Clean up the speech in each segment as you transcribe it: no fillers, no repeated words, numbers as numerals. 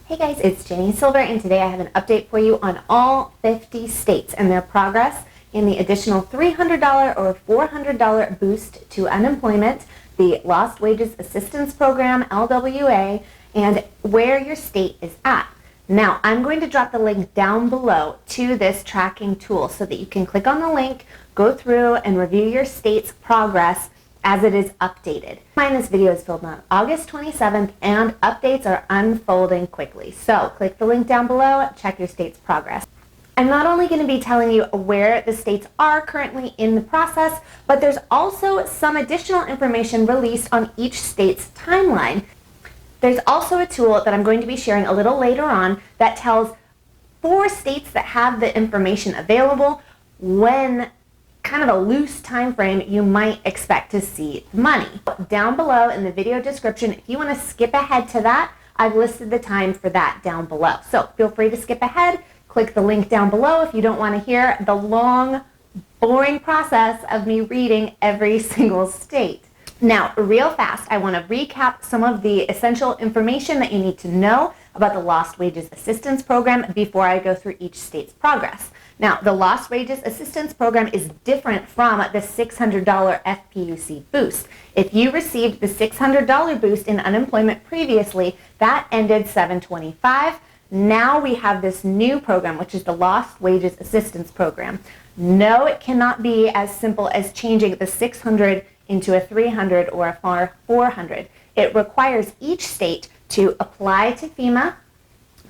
Hey guys, it's Jenny Silver, and today I have an update for you on all 50 states and their progress in the additional $300 or $400 boost to unemployment, the Lost Wages Assistance Program, LWA, and where your state is at. Now, I'm going to drop the link down below to this tracking tool so that you can click on the link, go through, and review your state's progress as it is updated. This video is filmed on August 27th and updates are unfolding quickly. So click the link down below, check your state's progress. I'm not only going to be telling you where the states are currently in the process, but there's also some additional information released on each state's timeline. There's also a tool that I'm going to be sharing a little later on that tells 4 states that have the information available when kind of a loose time frame you might expect to see the money. Down below in the video description, if you want to skip ahead to that, I've listed the time for that down below. So feel free to skip ahead, click the link down below if you don't want to hear the long, boring process of me reading every single state. Now, real fast, I want to recap some of the essential information that you need to know about the Lost Wages Assistance Program before I go through each state's progress. Now, the Lost Wages Assistance Program is different from the $600 FPUC boost. If you received the $600 boost in unemployment previously, that ended 7/25. Now we have this new program, which is the Lost Wages Assistance Program. No, it cannot be as simple as changing the $600 into a $300 or a $400. It requires each state to apply to FEMA,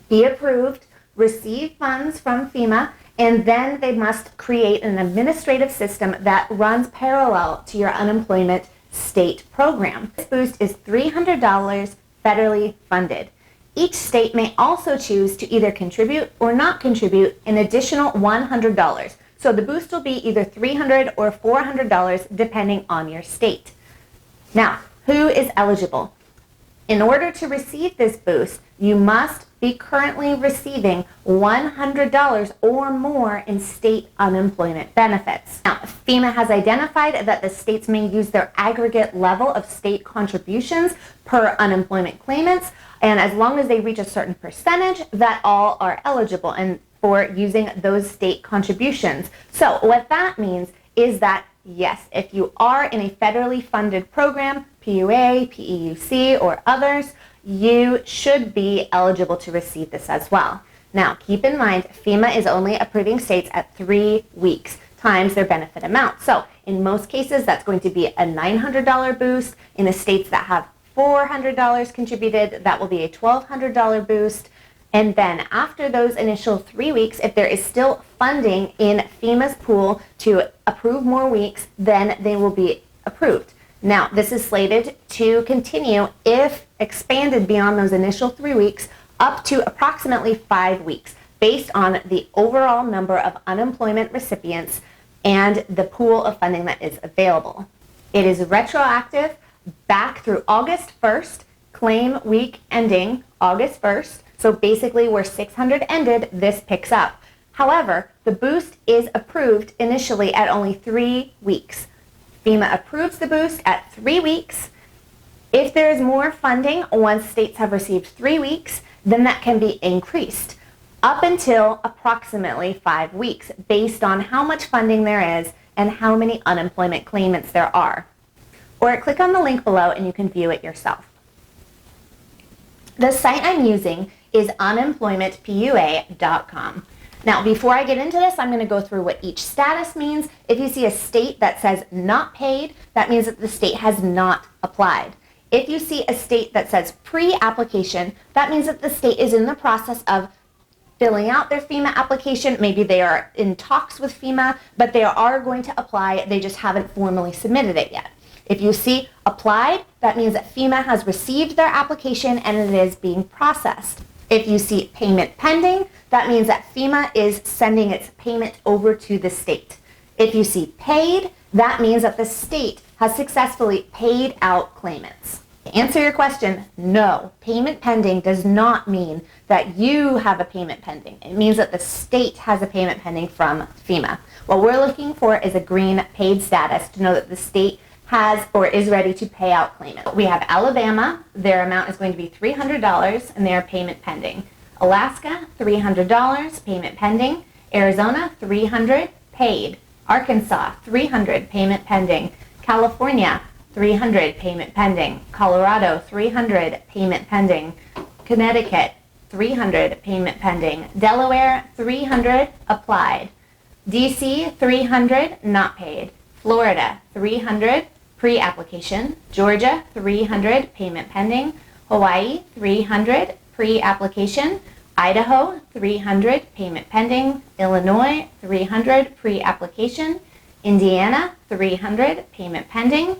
be approved, receive funds from FEMA, and then they must create an administrative system that runs parallel to your unemployment state program. This boost is $300 federally funded. Each state may also choose to either contribute or not contribute an additional $100. So the boost will be either $300 or $400 depending on your state. Now, who is eligible? In order to receive this boost, you must be currently receiving $100 or more in state unemployment benefits. Now, FEMA has identified that the states may use their aggregate level of state contributions per unemployment claimants, and as long as they reach a certain percentage, that all are eligible and for using those state contributions. So what that means is that yes, if you are in a federally funded program, PUA, PEUC, or others, you should be eligible to receive this as well. Now, keep in mind, FEMA is only approving states at 3 weeks times their benefit amount. So in most cases, that's going to be a $900 boost. In the states that have $400 contributed, that will be a $1,200 boost. And then after those initial 3 weeks, if there is still funding in FEMA's pool to approve more weeks, then they will be approved. Now, this is slated to continue if expanded beyond those initial 3 weeks up to approximately 5 weeks based on the overall number of unemployment recipients and the pool of funding that is available. It is retroactive back through August 1st, claim week ending August 1st. So basically where 600 ended, this picks up. However, the boost is approved initially at only 3 weeks. FEMA approves the boost at 3 weeks. If there is more funding once states have received 3 weeks, then that can be increased up until approximately 5 weeks based on how much funding there is and how many unemployment claimants there are. Or click on the link below and you can view it yourself. The site I'm using is unemploymentpua.com. Now, before I get into this, I'm going to go through what each status means. If you see a state that says not paid, that means that the state has not applied. If you see a state that says pre-application, that means that the state is in the process of filling out their FEMA application. Maybe they are in talks with FEMA, but they are going to apply. They just haven't formally submitted it yet. If you see applied, that means that FEMA has received their application and it is being processed. If you see payment pending, that means that FEMA is sending its payment over to the state. If you see paid, that means that the state has successfully paid out claimants. To answer your question, no, payment pending does not mean that you have a payment pending. It means that the state has a payment pending from FEMA. What we're looking for is a green paid status to know that the state has or is ready to pay out claimants. We have Alabama, their amount is going to be $300 and their payment pending. Alaska, $300, payment pending. Arizona, $300, paid. Arkansas, $300, payment pending. California, $300, payment pending. Colorado, $300, payment pending. Connecticut, $300, payment pending. Delaware, $300, applied. DC, $300, not paid. Florida, $300, pre-application. Georgia, $300, payment pending. Hawaii, $300, pre-application. Idaho, $300, payment pending. Illinois, $300, pre-application. Indiana, $300, payment pending.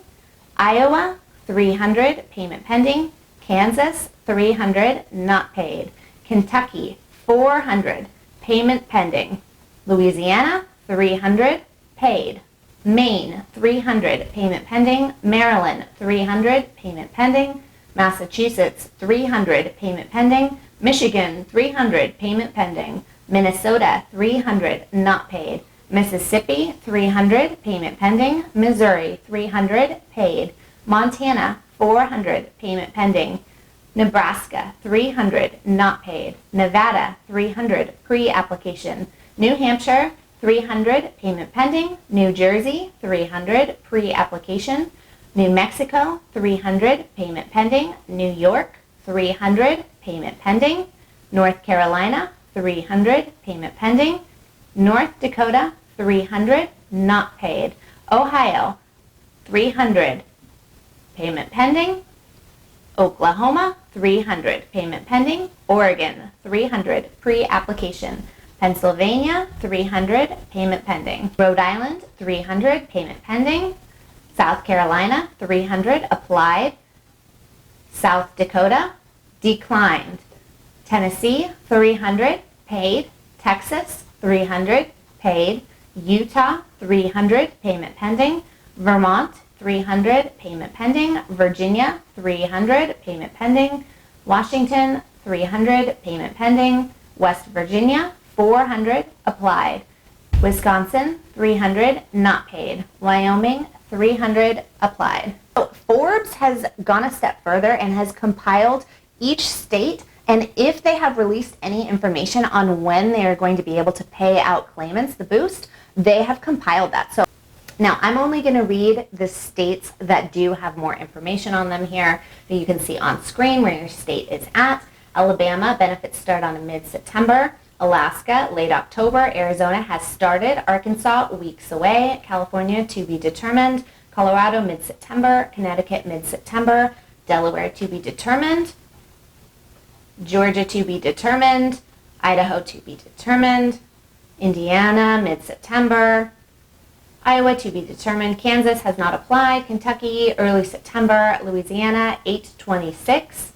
Iowa, $300, payment pending. Kansas, $300, not paid. Kentucky, $400, payment pending. Louisiana, $300, paid. Maine, $300, payment pending. Maryland, $300, payment pending. Massachusetts, $300, payment pending. Michigan, $300, payment pending. Minnesota, $300, not paid. Mississippi, $300, payment pending. Missouri, $300, paid. Montana, $400, payment pending. Nebraska, $300, not paid. Nevada, $300, pre-application. New Hampshire, $300, payment pending. New Jersey, $300, pre-application. New Mexico, $300, payment pending. New York, $300, payment pending. North Carolina, $300, payment pending. North Dakota, $300, not paid. Ohio, $300, payment pending. Oklahoma, $300, payment pending. Oregon, $300, pre-application. Pennsylvania, $300, payment pending. Rhode Island, $300, payment pending. South Carolina, $300, applied. South Dakota, declined. Tennessee, $300, paid. Texas, $300, paid. Utah, $300, payment pending. Vermont, $300, payment pending. Virginia, $300, payment pending. Washington, $300, payment pending. West Virginia, $400, applied. Wisconsin, $300, not paid. Wyoming, $300, applied. So Forbes has gone a step further and has compiled each state, and if they have released any information on when they are going to be able to pay out claimants the boost, they have compiled that. So now I'm only going to read the states that do have more information on them here that you can see on screen where your state is at. Alabama, benefits start on mid-September. Alaska, late October. Arizona has started. Arkansas, weeks away. California, to be determined. Colorado, mid-September. Connecticut, mid-September. Delaware, to be determined. Georgia, to be determined. Idaho, to be determined. Indiana, mid-September. Iowa, to be determined. Kansas has not applied. Kentucky, early September. Louisiana, 8/26.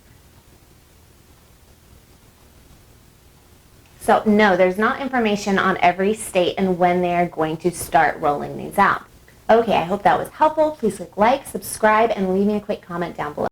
So no, there's not information on every state and when they are going to start rolling these out. Okay, I hope that was helpful. Please click like, subscribe, and leave me a quick comment down below.